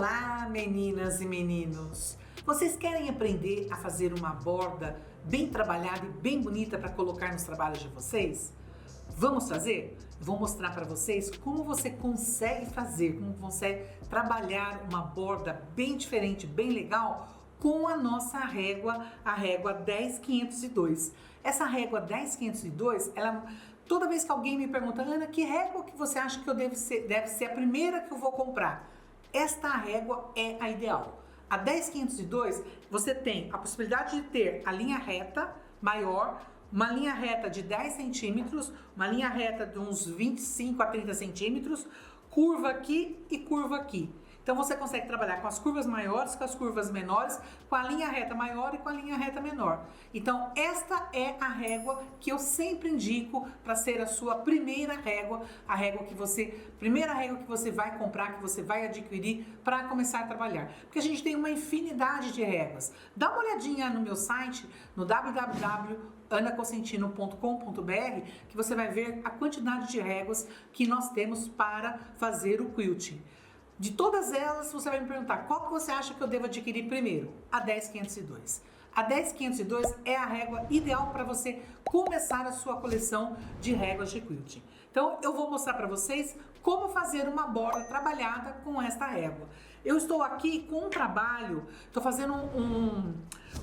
Olá, meninas e meninos! Vocês querem aprender a fazer uma borda bem trabalhada e bem bonita para colocar nos trabalhos de vocês? Vamos fazer? Eu vou mostrar para vocês como você consegue fazer, como você trabalhar uma borda bem diferente, bem legal com a nossa régua, a régua 10502. Essa régua 10502, toda vez que alguém me pergunta, Ana, que régua que você acha que eu deve ser a primeira que eu vou comprar? Esta régua é a ideal. A 10502, você tem a possibilidade de ter a linha reta maior, uma linha reta de 10 centímetros, uma linha reta de uns 25 a 30 centímetros, curva aqui e curva aqui. Então você consegue trabalhar com as curvas maiores, com as curvas menores, com a linha reta maior e com a linha reta menor. Então esta é a régua que eu sempre indico para ser a sua primeira régua, primeira régua que você vai comprar, que você vai adquirir para começar a trabalhar. Porque a gente tem uma infinidade de réguas. Dá uma olhadinha no meu site, no www.anacosentino.com.br, que você vai ver a quantidade de réguas que nós temos para fazer o quilting. De todas elas, você vai me perguntar, qual que você acha que eu devo adquirir primeiro? A 10502. A 10502 é a régua ideal para você começar a sua coleção de réguas de quilting. Então, eu vou mostrar para vocês como fazer uma borda trabalhada com esta régua. Eu estou aqui com um trabalho, estou fazendo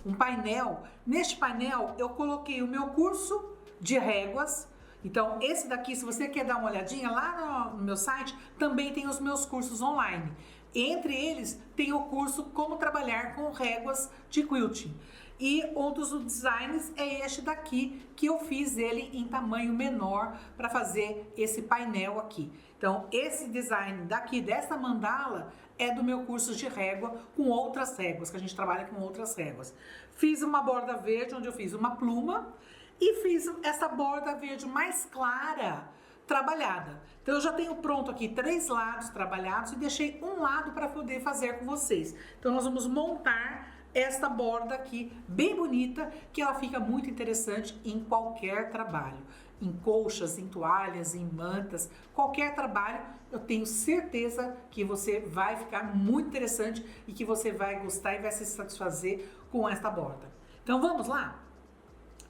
um painel. Neste painel, eu coloquei o meu curso de réguas. Então, esse daqui, se você quer dar uma olhadinha, lá no meu site, também tem os meus cursos online. Entre eles, tem o curso Como Trabalhar com Réguas de Quilting. E um dos designs é este daqui, que eu fiz ele em tamanho menor para fazer esse painel aqui. Então, esse design daqui, dessa mandala, é do meu curso de régua com outras réguas, que a gente trabalha com outras réguas. Fiz uma borda verde, onde eu fiz uma pluma, e fiz essa borda verde mais clara, trabalhada. Então eu já tenho pronto aqui 3 lados trabalhados e deixei um lado para poder fazer com vocês. Então nós vamos montar esta borda aqui, bem bonita, que ela fica muito interessante em qualquer trabalho. Em colchas, em toalhas, em mantas, qualquer trabalho, eu tenho certeza que você vai ficar muito interessante e que você vai gostar e vai se satisfazer com esta borda. Então vamos lá?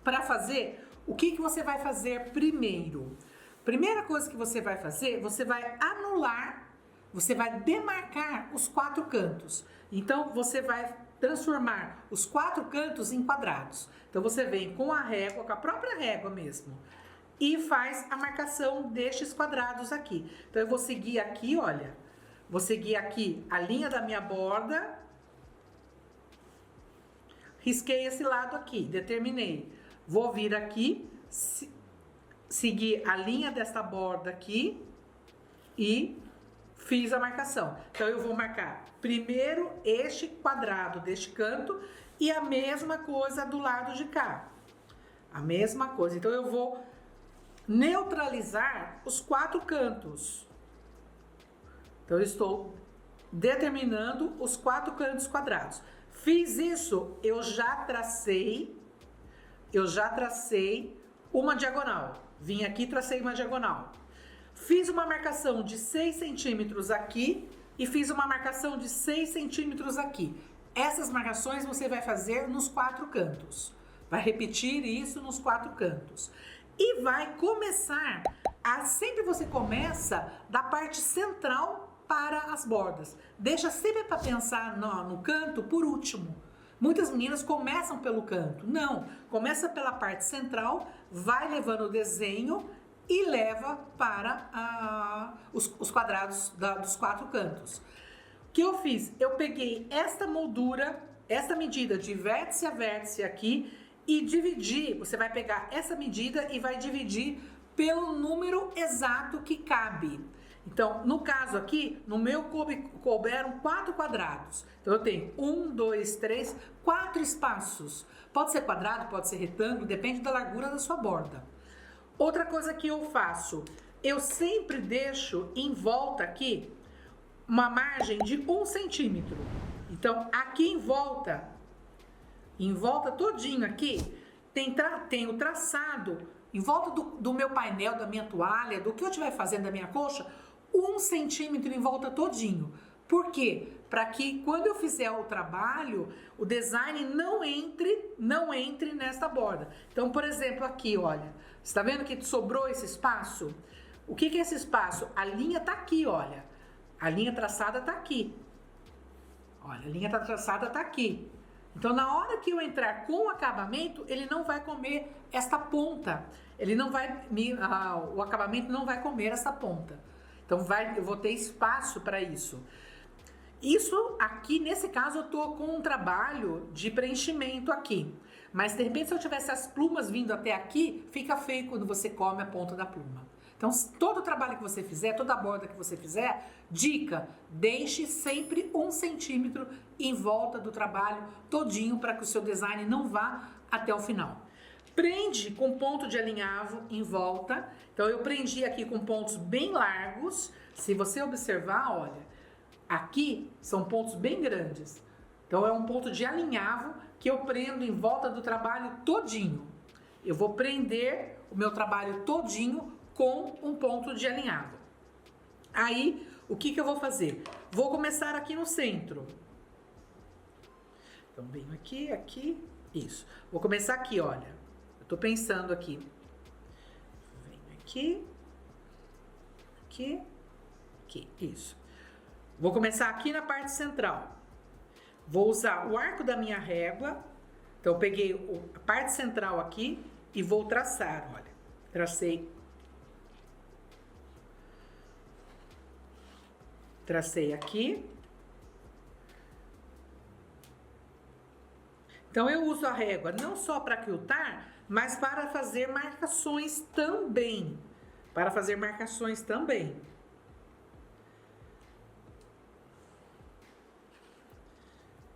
Para fazer, o que você vai fazer primeiro? Primeira coisa que você vai fazer, você vai anular, você vai demarcar os 4 cantos. Então, você vai transformar os 4 cantos em quadrados. Então, você vem com a régua, com a própria régua mesmo, e faz a marcação destes quadrados aqui. Então, eu vou seguir aqui, olha, vou seguir aqui a linha da minha borda, risquei esse lado aqui, determinei. Vou vir aqui, seguir a linha desta borda aqui e fiz a marcação. Então, eu vou marcar primeiro este quadrado deste canto e a mesma coisa do lado de cá. A mesma coisa. Então, eu vou neutralizar os 4 cantos. Então, eu estou determinando os 4 cantos quadrados. Fiz isso, eu já tracei uma diagonal. Vim aqui e tracei uma diagonal. Fiz uma marcação de 6 centímetros aqui e fiz uma marcação de 6 centímetros aqui. Essas marcações você vai fazer nos 4 cantos. Vai repetir isso nos 4 cantos. E vai começar, sempre você começa da parte central para as bordas. Deixa sempre para pensar no canto por último. Muitas meninas começam pelo canto. Não, começa pela parte central, vai levando o desenho e leva para os quadrados dos 4 cantos. O que eu fiz? Eu peguei esta moldura, esta medida de vértice a vértice aqui e dividi. Você vai pegar essa medida e vai dividir pelo número exato que cabe. Então, no caso aqui, no meu couberam 4 quadrados. Então, eu tenho 1, 2, 3, 4 espaços. Pode ser quadrado, pode ser retângulo, depende da largura da sua borda. Outra coisa que eu faço, eu sempre deixo em volta aqui uma margem de 1 centímetro. Então, aqui em volta todinho aqui, tem o traçado, em volta do meu painel, da minha toalha, do que eu estiver fazendo da minha colcha, 1 centímetro em volta todinho. Por quê? Para que quando eu fizer o trabalho, o design não entre nesta borda. Então, por exemplo, aqui, olha, você tá vendo que sobrou esse espaço? O que é esse espaço? A linha tá aqui, olha. A linha traçada tá aqui. Olha, a linha traçada tá aqui. Então, na hora que eu entrar com o acabamento, ele não vai comer esta ponta. Ele não vai, o acabamento não vai comer essa ponta. Então, eu vou ter espaço para isso. Isso aqui, nesse caso, eu tô com um trabalho de preenchimento aqui. Mas, de repente, se eu tivesse as plumas vindo até aqui, fica feio quando você come a ponta da pluma. Então, todo o trabalho que você fizer, toda a borda que você fizer, dica, deixe sempre 1 centímetro em volta do trabalho todinho para que o seu design não vá até o final. Prende com ponto de alinhavo em volta. Então, eu prendi aqui com pontos bem largos. Se você observar, olha, aqui são pontos bem grandes. Então, é um ponto de alinhavo que eu prendo em volta do trabalho todinho. Eu vou prender o meu trabalho todinho com um ponto de alinhavo. Aí, o que eu vou fazer? Vou começar aqui no centro. Então, venho aqui, aqui, isso. Vou começar aqui, olha. Eu tô pensando aqui. Venho aqui, aqui, aqui, isso. Vou começar aqui na parte central. Vou usar o arco da minha régua. Então, eu peguei a parte central aqui e vou traçar, olha. Tracei aqui. Então, eu uso a régua não só para quiltar, mas para fazer marcações também.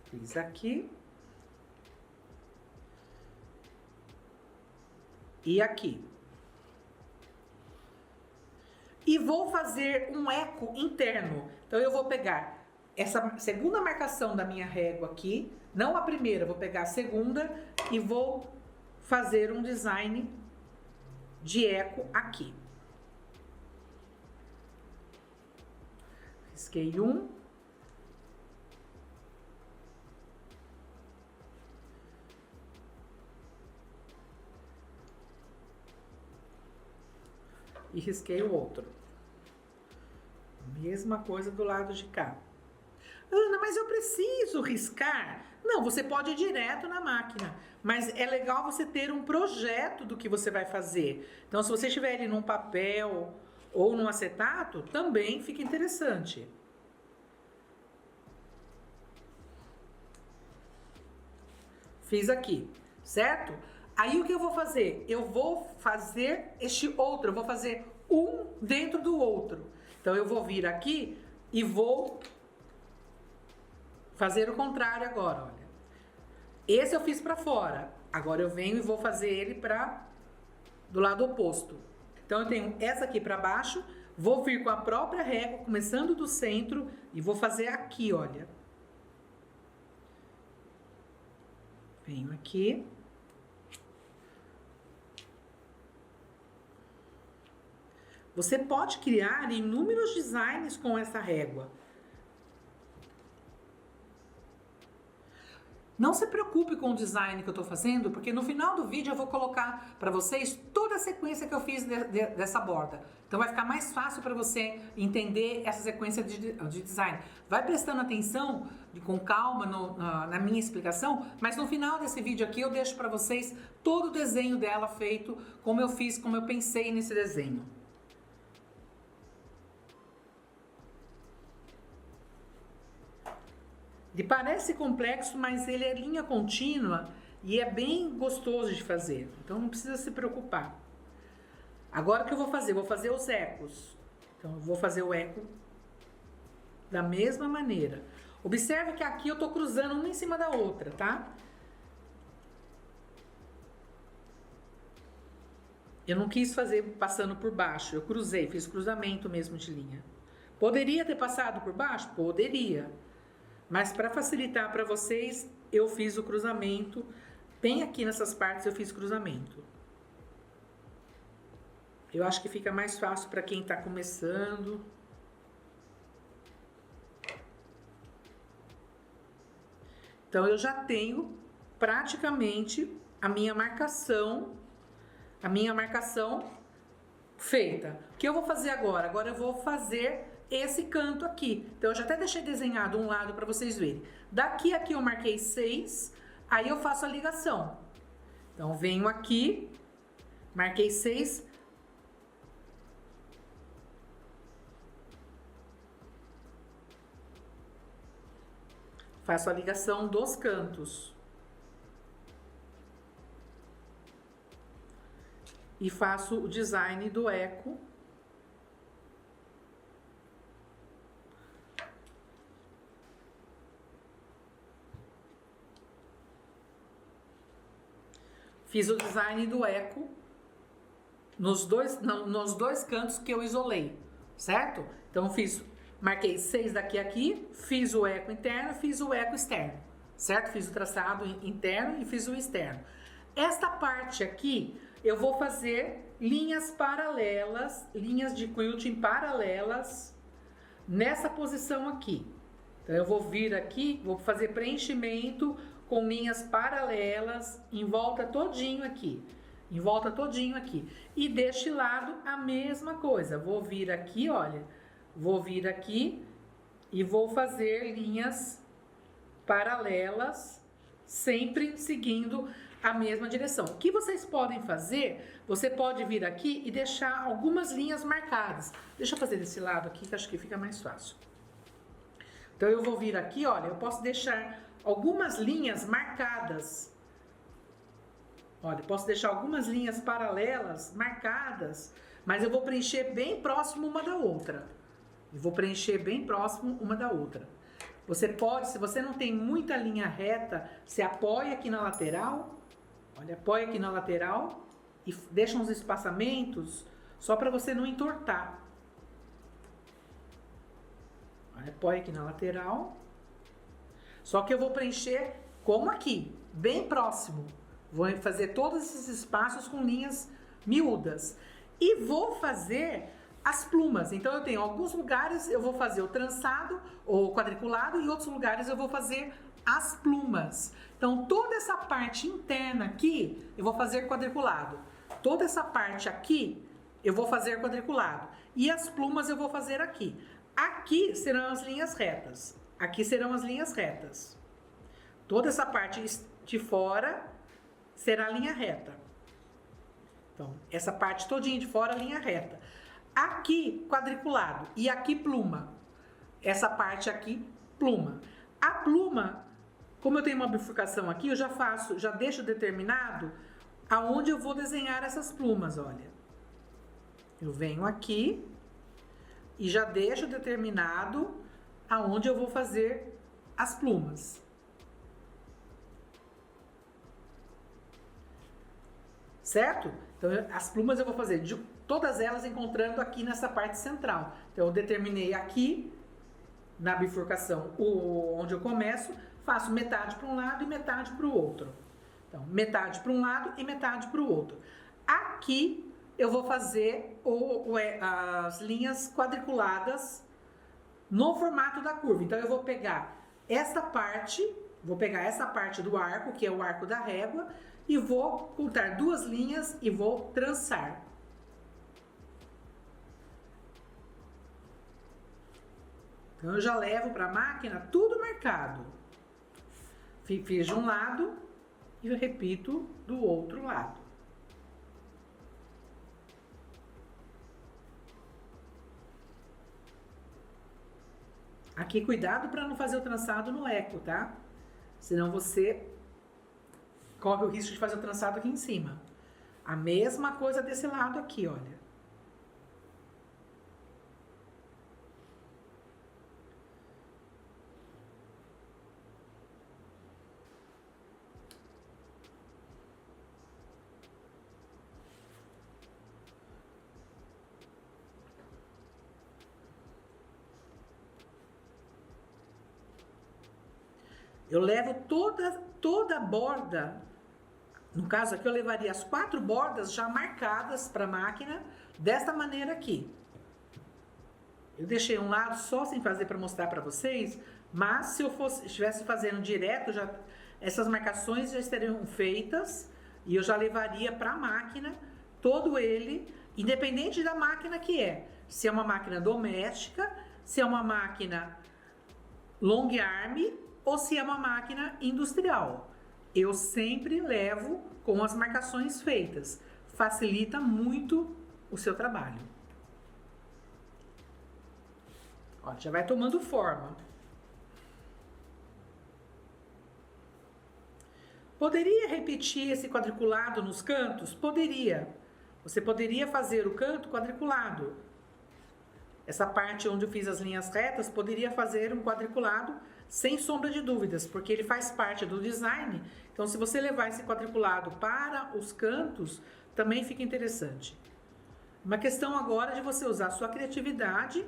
Fiz aqui. E aqui. E vou fazer um eco interno. Então, eu vou pegar essa segunda marcação da minha régua aqui, não a primeira, vou pegar a segunda e vou fazer um design de eco aqui. Risquei um. E risquei o outro. Mesma coisa do lado de cá. Ana, mas eu preciso riscar? Não, você pode ir direto na máquina. Mas é legal você ter um projeto do que você vai fazer. Então, se você tiver ele num papel ou num acetato, também fica interessante. Fiz aqui, certo? Aí o que eu vou fazer? Eu vou fazer este outro, eu vou fazer um dentro do outro. Então, eu vou vir aqui e vou fazer o contrário agora, olha. Esse eu fiz para fora. Agora eu venho e vou fazer ele para do lado oposto. Então, eu tenho essa aqui para baixo, vou vir com a própria régua, começando do centro, e vou fazer aqui, olha. Venho aqui. Você pode criar inúmeros designs com essa régua. Não se preocupe com o design que eu estou fazendo, porque no final do vídeo eu vou colocar para vocês toda a sequência que eu fiz dessa borda. Então vai ficar mais fácil para você entender essa sequência de design. Vai prestando atenção, com calma na minha explicação, mas no final desse vídeo aqui eu deixo para vocês todo o desenho dela feito, como eu fiz, como eu pensei nesse desenho. Ele parece complexo, mas ele é linha contínua e é bem gostoso de fazer. Então, não precisa se preocupar. Agora, o que eu vou fazer? Vou fazer os ecos. Então, eu vou fazer o eco da mesma maneira. Observe que aqui eu tô cruzando uma em cima da outra, tá? Eu não quis fazer passando por baixo. Eu cruzei, fiz cruzamento mesmo de linha. Poderia ter passado por baixo? Poderia. Mas para facilitar para vocês, eu fiz o cruzamento. Bem aqui nessas partes eu fiz cruzamento. Eu acho que fica mais fácil para quem está começando. Então, eu já tenho praticamente a minha marcação feita. O que eu vou fazer agora? Agora eu vou fazer esse canto aqui. Então, eu já até deixei desenhado um lado para vocês verem. Daqui a aqui eu marquei 6, aí eu faço a ligação. Então, venho aqui, marquei 6. Faço a ligação dos cantos. E faço o design do eco. Fiz o design do eco nos dois cantos que eu isolei, certo? Então, marquei 6 daqui a aqui, fiz o eco interno, fiz o eco externo, certo? Fiz o traçado interno e fiz o externo. Esta parte aqui, eu vou fazer linhas paralelas, linhas de quilting paralelas nessa posição aqui. Então, eu vou vir aqui, vou fazer preenchimento com linhas paralelas em volta todinho aqui. Em volta todinho aqui. E deste lado, a mesma coisa. Vou vir aqui, olha. Vou vir aqui e vou fazer linhas paralelas, sempre seguindo a mesma direção. O que vocês podem fazer? Você pode vir aqui e deixar algumas linhas marcadas. Deixa eu fazer desse lado aqui, que acho que fica mais fácil. Então, eu vou vir aqui, olha, eu posso deixar algumas linhas marcadas. Olha, eu posso deixar algumas linhas paralelas marcadas, mas eu vou preencher bem próximo uma da outra. Eu vou preencher bem próximo uma da outra. Você pode, se você não tem muita linha reta, você apoia aqui na lateral. Olha, apoia aqui na lateral e deixa uns espaçamentos só para você não entortar. Olha, apoia aqui na lateral. Só que eu vou preencher como aqui, bem próximo. Vou fazer todos esses espaços com linhas miúdas. E vou fazer as plumas. Então, eu tenho alguns lugares, eu vou fazer o trançado ou quadriculado, e outros lugares eu vou fazer as plumas. Então, toda essa parte interna aqui, eu vou fazer quadriculado. Toda essa parte aqui, eu vou fazer quadriculado. E as plumas eu vou fazer aqui. Aqui serão as linhas retas. Aqui serão as linhas retas. Toda essa parte de fora será linha reta. Então, essa parte todinha de fora, linha reta. Aqui, quadriculado. E aqui, pluma. Essa parte aqui, pluma. A pluma, como eu tenho uma bifurcação aqui, eu já deixo determinado aonde eu vou desenhar essas plumas, olha. Eu venho aqui e já deixo determinado aonde eu vou fazer as plumas. Certo? Então, as plumas eu vou fazer de todas elas encontrando aqui nessa parte central. Então, eu determinei aqui, na bifurcação, onde eu começo, faço metade para um lado e metade para o outro. Então, metade para um lado e metade para o outro. Aqui, eu vou fazer as linhas quadriculadas no formato da curva. Então, eu vou pegar essa parte do arco, que é o arco da régua, e vou cortar duas linhas e vou trançar. Então, eu já levo para a máquina tudo marcado. Fiz de um lado e eu repito do outro lado. Aqui, cuidado para não fazer o trançado no eco, tá? Senão você corre o risco de fazer o trançado aqui em cima. A mesma coisa desse lado aqui, olha. Eu levo toda a borda, no caso aqui eu levaria as 4 bordas já marcadas para a máquina, desta maneira aqui. Eu deixei um lado só sem fazer para mostrar para vocês, Mas se eu estivesse fazendo direto, essas marcações já estariam feitas e eu já levaria para a máquina todo ele, independente da máquina que é. Se é uma máquina doméstica, se é uma máquina long arm ou se é uma máquina industrial. Eu sempre levo com as marcações feitas. Facilita muito o seu trabalho. Ó, já vai tomando forma. Poderia repetir esse quadriculado nos cantos? Poderia. Você poderia fazer o canto quadriculado. Essa parte onde eu fiz as linhas retas, poderia fazer um quadriculado sem sombra de dúvidas, porque ele faz parte do design. Então, se você levar esse quadriculado para os cantos, também fica interessante. Uma questão agora de você usar a sua criatividade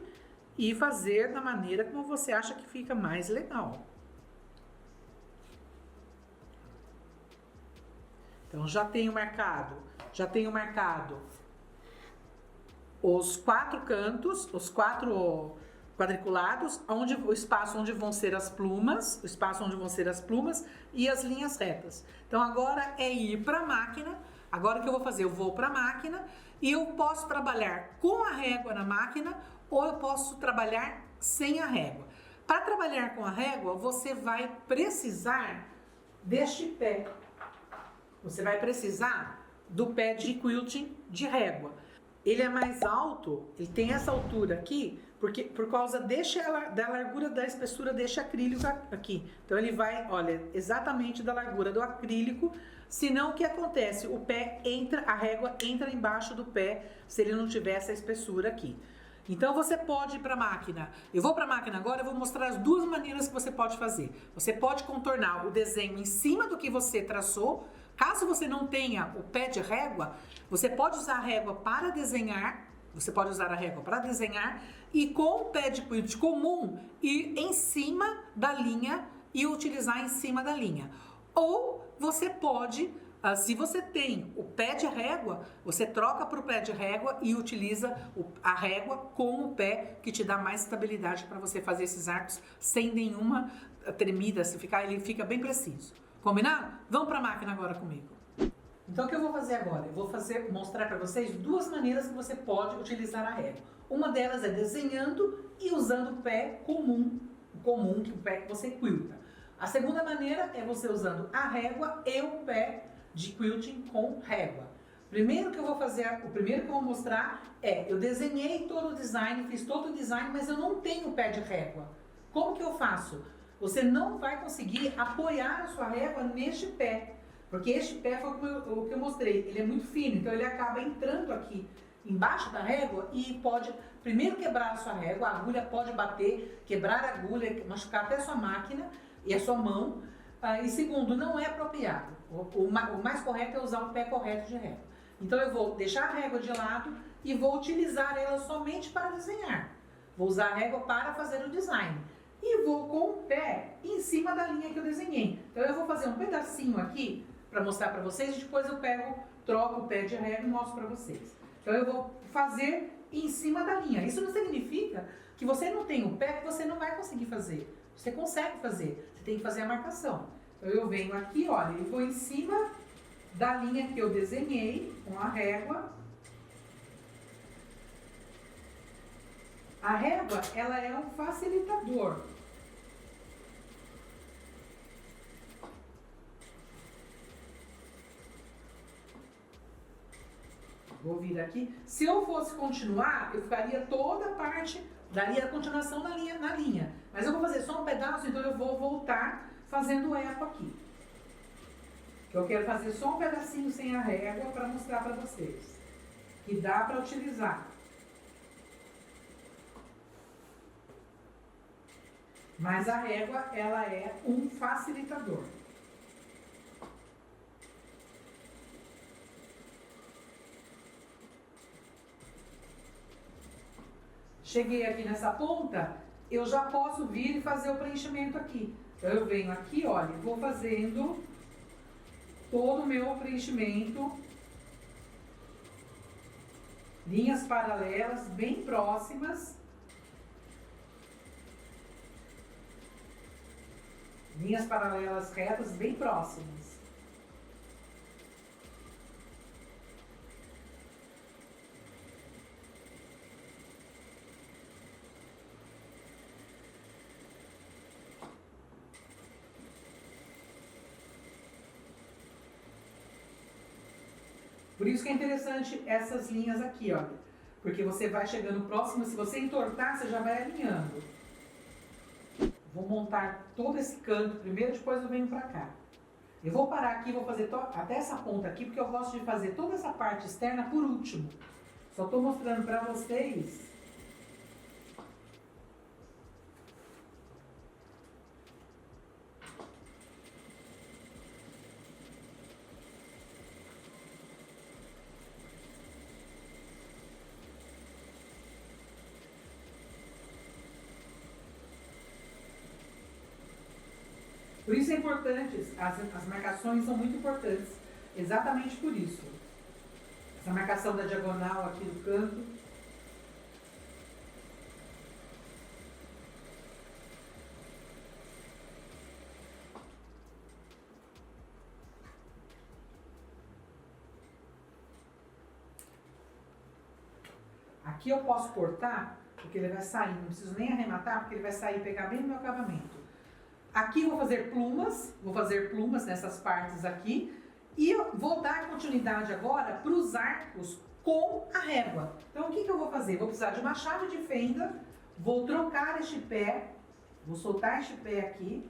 e fazer da maneira como você acha que fica mais legal. Então, já tenho marcado os 4 cantos, os 4 quadriculados, o espaço onde vão ser as plumas, e as linhas retas. Então, agora é ir para a máquina. Agora o que eu vou fazer? Eu vou para a máquina e eu posso trabalhar com a régua na máquina ou eu posso trabalhar sem a régua. Para trabalhar com a régua, você vai precisar deste pé. Você vai precisar do pé de quilting de régua. Ele é mais alto, ele tem essa altura aqui, porque por causa da largura da espessura deste acrílico aqui. Então ele vai, olha, exatamente da largura do acrílico. Senão o que acontece? A régua entra embaixo do pé se ele não tiver essa espessura aqui. Então você pode ir para a máquina. Eu vou para a máquina agora, eu vou mostrar as 2 maneiras que você pode fazer. Você pode contornar o desenho em cima do que você traçou. Caso você não tenha o pé de régua, você pode usar a régua para desenhar. E com o pé de quilt comum ir em cima da linha e utilizar em cima da linha. Ou você pode, se você tem o pé de régua, você troca para o pé de régua e utiliza a régua com o pé, que te dá mais estabilidade para você fazer esses arcos sem nenhuma tremida, ele fica bem preciso. Combinado? Vamos para a máquina agora comigo. Então o que eu vou fazer agora? Eu vou mostrar para vocês 2 maneiras que você pode utilizar a régua. Uma delas é desenhando e usando o pé comum, que é o pé que você quilta. A segunda maneira é você usando a régua e o pé de quilting com régua. O primeiro que eu vou mostrar é, eu desenhei todo o design, fiz todo o design, mas eu não tenho pé de régua. Como que eu faço? Você não vai conseguir apoiar a sua régua neste pé, porque este pé foi o que eu mostrei, ele é muito fino, então ele acaba entrando aqui embaixo da régua e pode primeiro quebrar a sua régua, a agulha pode bater, quebrar a agulha, machucar até a sua máquina e a sua mão. E segundo, não é apropriado. O mais correto é usar o pé correto de régua. Então eu vou deixar a régua de lado e vou utilizar ela somente para desenhar. Vou usar a régua para fazer o design. E vou com o pé em cima da linha que eu desenhei. Então eu vou fazer um pedacinho aqui para mostrar para vocês e depois eu troco o pé de régua e mostro para vocês. Então eu vou fazer em cima da linha. Isso não significa que você não tem o pé, que você não vai conseguir fazer. Você consegue fazer, você tem que fazer a marcação. Então eu venho aqui, olha, e vou em cima da linha que eu desenhei com a régua. A régua, ela é um facilitador. Vou vir aqui. Se eu fosse continuar, eu ficaria toda a parte, daria a continuação na linha. Mas eu vou fazer só um pedaço, então eu vou voltar fazendo o eco aqui. Eu quero fazer só um pedacinho sem a régua para mostrar para vocês. Que dá para utilizar. Mas a régua, ela é um facilitador. Cheguei aqui nessa ponta, eu já posso vir e fazer o preenchimento aqui. Então eu venho aqui, olha, e vou fazendo todo o meu preenchimento. Linhas paralelas, bem próximas. linhas paralelas retas bem próximas. Por isso que é interessante essas linhas aqui, olha. Porque você vai chegando próximo, se você entortar, você já vai alinhando. Vou montar todo esse canto primeiro, depois eu venho pra cá. Eu vou parar aqui, vou fazer até essa ponta aqui, porque eu gosto de fazer toda essa parte externa por último. Só tô mostrando pra vocês. Por isso é importante, as marcações são muito importantes, exatamente por isso. Essa marcação da diagonal aqui do canto. Aqui eu posso cortar, porque ele vai sair, não preciso nem arrematar, porque ele vai sair e pegar bem no meu acabamento. Aqui eu vou fazer plumas nessas partes aqui, e eu vou dar continuidade agora para os arcos com a régua. Então o que eu vou fazer? Vou precisar de uma chave de fenda, vou trocar este pé, vou soltar este pé aqui.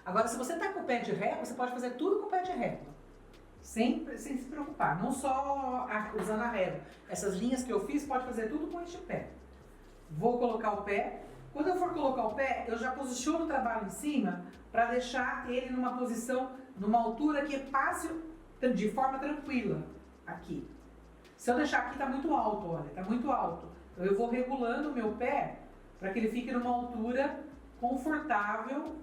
Agora, se você está com o pé de régua, você pode fazer tudo com o pé de régua, sem se preocupar, não só usando a régua. Essas linhas que eu fiz, pode fazer tudo com este pé. Vou colocar o pé. Quando eu for colocar o pé, eu já posiciono o trabalho em cima para deixar ele numa posição, numa altura que passe de forma tranquila, aqui. Se eu deixar aqui, tá muito alto, olha, tá muito alto. Então eu vou regulando o meu pé para que ele fique numa altura confortável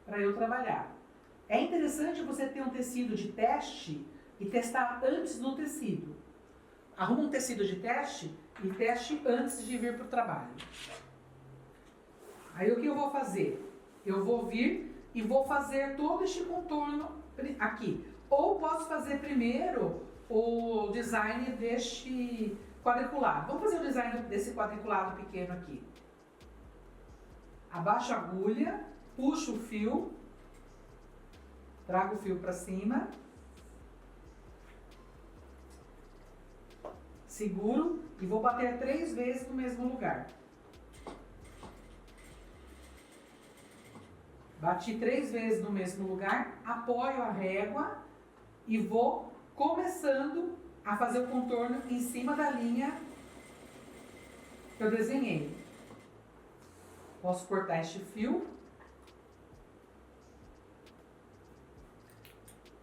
para eu trabalhar. É interessante você ter um tecido de teste e testar antes no tecido. Arruma um tecido de teste e teste antes de vir para o trabalho. Aí o que eu vou fazer? Eu vou vir e vou fazer todo este contorno aqui. Ou posso fazer primeiro o design deste quadriculado. Vamos fazer o design desse quadriculado pequeno aqui. Abaixo a agulha, puxo o fio, trago o fio para cima, seguro e vou bater 3 vezes no mesmo lugar. Bati 3 vezes no mesmo lugar, apoio a régua e vou começando a fazer o contorno em cima da linha que eu desenhei. Posso cortar este fio.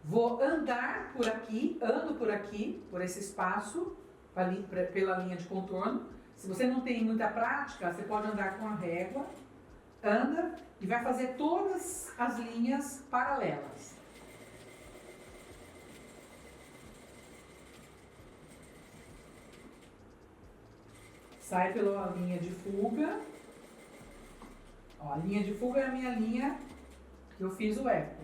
Vou andar por aqui, ando por aqui, por esse espaço, pela linha de contorno. Se você não tem muita prática, você pode andar com a régua, anda e vai fazer todas as linhas paralelas. Sai pela linha de fuga. Ó, a linha de fuga é a minha linha que eu fiz o eco.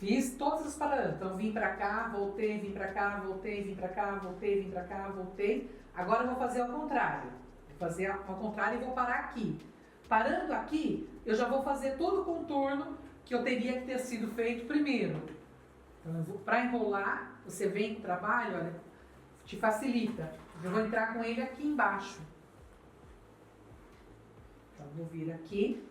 Fiz todas as paralelas. Então, vim pra cá, voltei, vim pra cá, voltei, vim pra cá, voltei, vim pra cá, voltei. Agora eu vou fazer ao contrário. Vou fazer ao contrário e vou parar aqui. Parando aqui, eu já vou fazer todo o contorno que eu teria que ter sido feito primeiro. Então, para enrolar, você vem com o trabalho, olha, te facilita. Eu vou entrar com ele aqui embaixo. Então, vou vir aqui.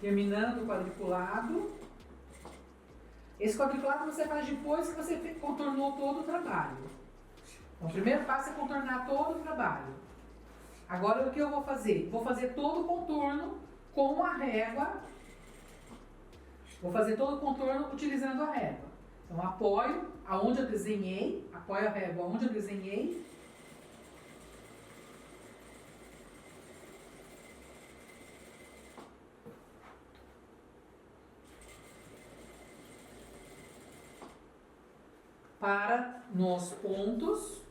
Terminando o quadriculado. Esse quadriculado você faz depois que você contornou todo o trabalho. Então, o primeiro passo é contornar todo o trabalho. Agora, o que eu vou fazer? Vou fazer todo o contorno com a régua. Vou fazer todo o contorno utilizando a régua. Então, apoio aonde eu desenhei, apoio a régua onde eu desenhei. Para nos pontos.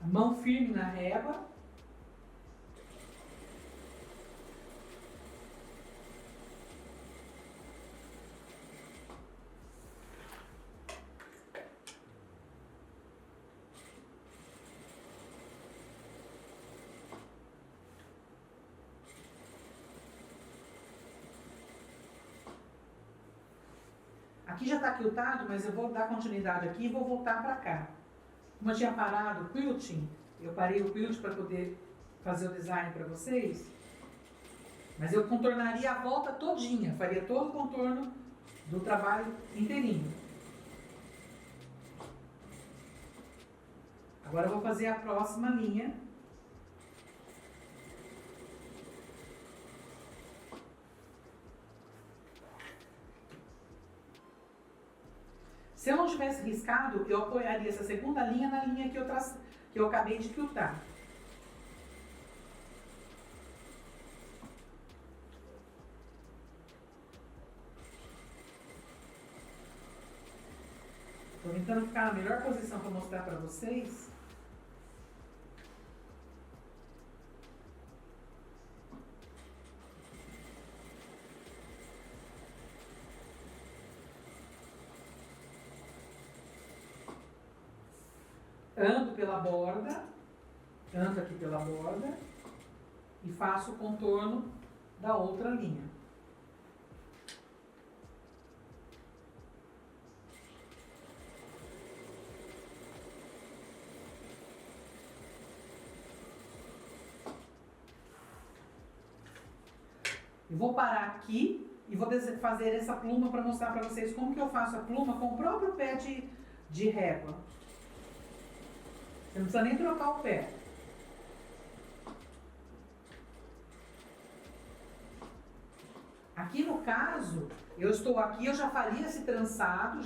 Mão firme na régua. Aqui já está quiltado, mas eu vou dar continuidade aqui e vou voltar para cá. Como eu tinha parado o quilting, eu parei o quilt para poder fazer o design para vocês, mas eu contornaria a volta todinha, faria todo o contorno do trabalho inteirinho. Agora eu vou fazer a próxima linha. Se eu não tivesse riscado, eu apoiaria essa segunda linha na linha que eu acabei de quiltar. Estou tentando ficar na melhor posição para mostrar para vocês. Ando pela borda, ando aqui pela borda e faço o contorno da outra linha. Eu vou parar aqui e vou fazer essa pluma para mostrar para vocês como que eu faço a pluma com o próprio pé de régua. Você não precisa nem trocar o pé. Aqui no caso, eu estou aqui, eu já faria esse trançado,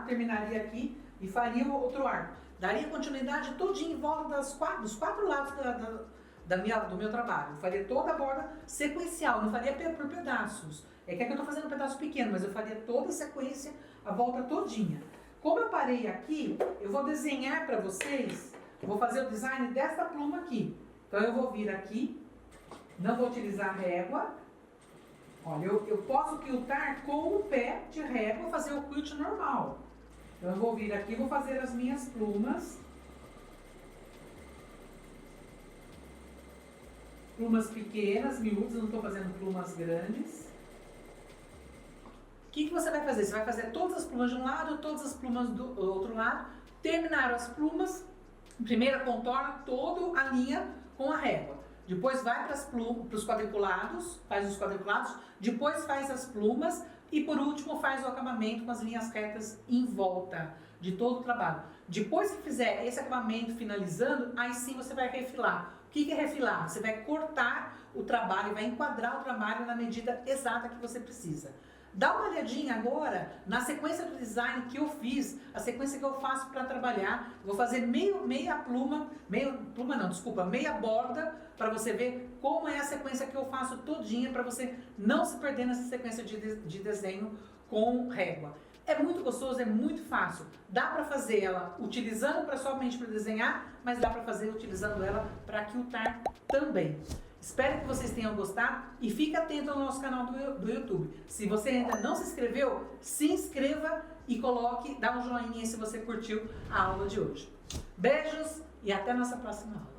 terminaria aqui e faria o outro arco. Daria continuidade todinha em volta dos quatro lados do meu trabalho. Eu faria toda a borda sequencial, não faria por pedaços. É que aqui eu estou fazendo um pedaço pequeno, mas eu faria toda a sequência, a volta todinha. Como eu parei aqui, eu vou desenhar para vocês, eu vou fazer o design dessa pluma aqui. Então eu vou vir aqui, não vou utilizar régua. Olha, eu posso quiltar com o pé de régua, fazer o quilt normal. Então eu vou vir aqui e vou fazer as minhas plumas. Plumas pequenas, miúdas, eu não estou fazendo plumas grandes. O que você vai fazer? Você vai fazer todas as plumas de um lado, todas as plumas do outro lado. Terminaram as plumas, primeiro contorna toda a linha com a régua. Depois vai para os quadriculados, faz os quadriculados, depois faz as plumas e por último faz o acabamento com as linhas retas em volta de todo o trabalho. Depois que fizer esse acabamento finalizando, aí sim você vai refilar. O que é refilar? Você vai cortar o trabalho, vai enquadrar o trabalho na medida exata que você precisa. Dá uma olhadinha agora na sequência do design que eu fiz, a sequência que eu faço para trabalhar. Vou fazer meia borda, para você ver como é a sequência que eu faço todinha, para você não se perder nessa sequência de desenho com régua. É muito gostoso, é muito fácil. Dá para fazer ela utilizando somente para desenhar, mas dá para fazer utilizando ela para quiltar também. Espero que vocês tenham gostado e fique atento ao nosso canal do YouTube. Se você ainda não se inscreveu, se inscreva e dá um joinha se você curtiu a aula de hoje. Beijos e até a nossa próxima aula.